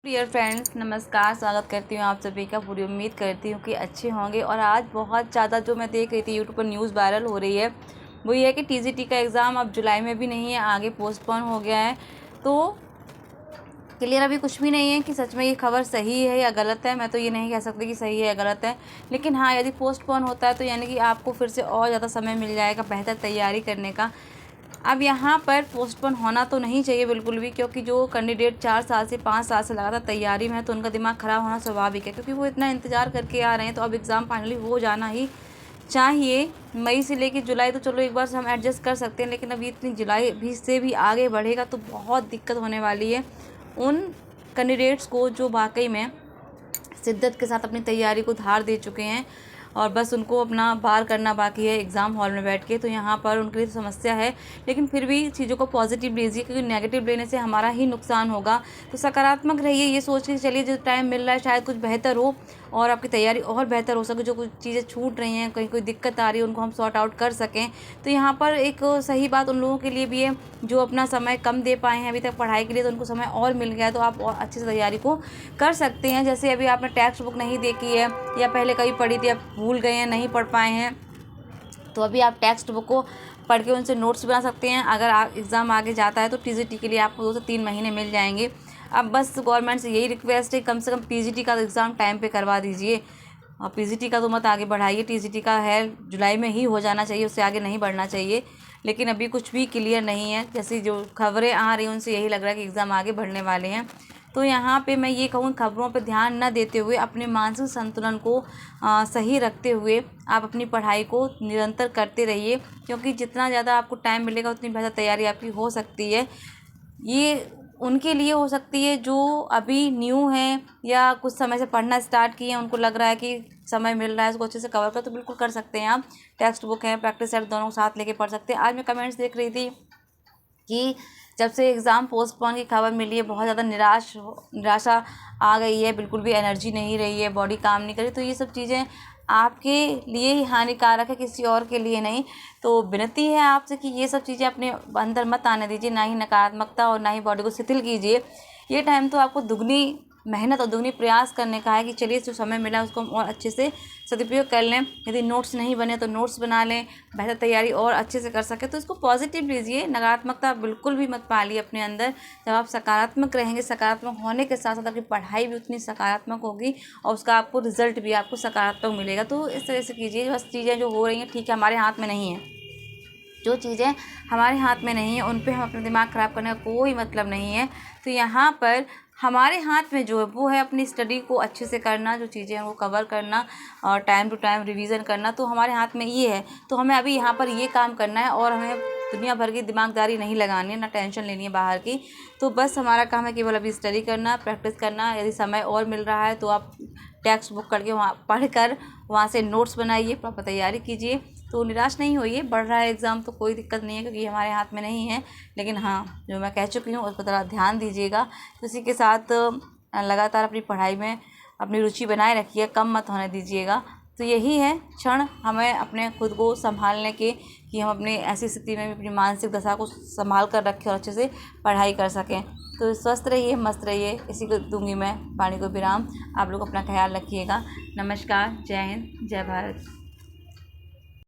Dear friends, नमस्कार। स्वागत करती हूँ आप सभी का। पूरी उम्मीद करती हूँ कि अच्छे होंगे। और आज बहुत ज़्यादा जो मैं देख रही थी यूट्यूब पर न्यूज़ वायरल हो रही है वो ये है कि टीजीटी का एग्ज़ाम अब जुलाई में भी नहीं है, आगे पोस्टपोन हो गया है। तो क्लियर अभी कुछ भी नहीं है कि सच में ये खबर सही है या गलत है। मैं तो ये नहीं कह सकती कि सही है या गलत है, लेकिन हाँ, यदि पोस्टपोन होता है तो यानी कि आपको फिर से और ज़्यादा समय मिल जाएगा बेहतर तैयारी करने का। अब यहाँ पर पोस्टपोन होना तो नहीं चाहिए बिल्कुल भी, क्योंकि जो कैंडिडेट 4 साल से 5 साल से लगातार तैयारी में है तो उनका दिमाग ख़राब होना स्वाभाविक है, क्योंकि वो इतना इंतज़ार करके आ रहे हैं। तो अब एग्ज़ाम फाइनली हो जाना ही चाहिए। मई से लेकर जुलाई तो चलो एक बार से हम एडजस्ट कर सकते हैं, लेकिन अभी इतनी जुलाई भी से भी आगे बढ़ेगा तो बहुत दिक्कत होने वाली है उन कैंडिडेट्स को जो वाकई में शिद्दत के साथ अपनी तैयारी को धार दे चुके हैं और बस उनको अपना पार करना बाकी है एग्ज़ाम हॉल में बैठ के। तो यहाँ पर उनके लिए समस्या है, लेकिन फिर भी चीज़ों को पॉजिटिव लीजिए, क्योंकि नेगेटिव लेने से हमारा ही नुकसान होगा। तो सकारात्मक रहिए, ये सोच के चलिए जो टाइम मिल रहा है शायद कुछ बेहतर हो और आपकी तैयारी और बेहतर हो सके। जो कुछ चीज़ें छूट रही हैं, कहीं कोई दिक्कत आ रही है, उनको हम सॉर्ट आउट कर सकें। तो यहाँ पर एक सही बात उन लोगों के लिए भी है जो अपना समय कम दे पाए हैं अभी तक पढ़ाई के लिए, तो उनको समय और मिल गया है, तो आप और अच्छे से तैयारी को कर सकते हैं। जैसे अभी आपने टेक्स्ट बुक नहीं देखी है या पहले कभी पढ़ी थी, आप भूल गए हैं, नहीं पढ़ पाए हैं, तो अभी आप टेक्स्ट बुक को पढ़ के उनसे नोट्स बना सकते हैं। अगर आप एग्ज़ाम आगे जाता है तो टीजीटी के लिए आपको 2 से 3 महीने मिल जाएंगे। अब बस गवर्नमेंट से यही रिक्वेस्ट है, कम से कम टीजीटी का एग्ज़ाम टाइम पे करवा दीजिए और पीजीटी का तो मत आगे बढ़ाइए। टीजीटी का है जुलाई में ही हो जाना चाहिए, उससे आगे नहीं बढ़ना चाहिए, लेकिन अभी कुछ भी क्लियर नहीं है। जैसी जो खबरें आ रही हैं उनसे यही लग रहा है कि एग्ज़ाम आगे बढ़ने वाले हैं। तो यहाँ पे मैं ये कहूँ, खबरों पे ध्यान न देते हुए अपने मानसिक संतुलन को सही रखते हुए आप अपनी पढ़ाई को निरंतर करते रहिए, क्योंकि जितना ज़्यादा आपको टाइम मिलेगा उतनी बेहतर तैयारी आपकी हो सकती है। ये उनके लिए हो सकती है जो अभी न्यू हैं या कुछ समय से पढ़ना स्टार्ट किए हैं, उनको लग रहा है कि समय मिल रहा है उसको अच्छे से कवर कर, तो बिल्कुल कर सकते हैं आप। टेक्स्ट बुक है, प्रैक्टिस सेट दोनों साथ लेके पढ़ सकते हैं। आज मैं कमेंट्स देख रही थी कि जब से एग्ज़ाम पोस्टपोन की खबर मिली है बहुत ज़्यादा निराशा आ गई है, बिल्कुल भी एनर्जी नहीं रही है, बॉडी काम नहीं करी। तो ये सब चीज़ें आपके लिए ही हानिकारक है, किसी और के लिए नहीं। तो विनती है आपसे कि ये सब चीज़ें अपने अंदर मत आने दीजिए, ना ही नकारात्मकता और ना ही बॉडी को शिथिल कीजिए। ये टाइम तो आपको दुगनी मेहनत और दुगनी प्रयास करने का है कि चलिए जो समय मिला है उसको हम और अच्छे से सदुपयोग कर लें। यदि नोट्स नहीं बने तो नोट्स बना लें, बेहतर तैयारी और अच्छे से कर सकें। तो इसको पॉजिटिव लीजिए, नकारात्मकता बिल्कुल भी मत पालिए अपने अंदर। जब आप सकारात्मक रहेंगे, सकारात्मक होने के साथ साथ आपकी पढ़ाई भी उतनी सकारात्मक होगी और उसका आपको रिजल्ट भी आपको सकारात्मक मिलेगा। तो इस तरह से कीजिए। बस चीज़ें जो हो रही हैं ठीक है, हमारे हाथ में नहीं है। जो चीज़ें हमारे हाथ में नहीं है उन पे हम अपना दिमाग ख़राब करने का कोई मतलब नहीं है। तो यहाँ पर हमारे हाथ में जो है वो है अपनी स्टडी को अच्छे से करना, जो चीज़ें हैं वो कवर करना और टाइम टू टाइम रिवीजन करना। तो हमारे हाथ में ये है, तो हमें अभी यहाँ पर ये काम करना है और हमें दुनिया भर की दिमागदारी नहीं लगानी है, ना टेंशन लेनी है बाहर की। तो बस हमारा काम है केवल अभी स्टडी करना, प्रैक्टिस करना। यदि समय और मिल रहा है तो आप टेक्स्ट बुक करके वहाँ पढ़ कर वहाँ से नोट्स बनाइए, प्रॉपर तैयारी कीजिए। तो निराश नहीं होइए, बढ़ रहा है एग्ज़ाम तो कोई दिक्कत नहीं है, क्योंकि हमारे हाथ में नहीं है। लेकिन हाँ, जो मैं कह चुकी हूँ उस पर थोड़ा ध्यान दीजिएगा। इसी के साथ लगातार अपनी पढ़ाई में अपनी रुचि बनाए रखिए, कम मत होने दीजिएगा। तो यही है क्षण हमें अपने खुद को संभालने के, कि हम अपनी ऐसी स्थिति में भी अपनी मानसिक दशा को संभाल कर रखें और अच्छे से पढ़ाई कर सकें। तो स्वस्थ रहिए, मस्त रहिए, इसी को दूंगी मैं वाणी को विराम। आप लोग अपना ख्याल रखिएगा। नमस्कार, जय हिंद, जय भारत।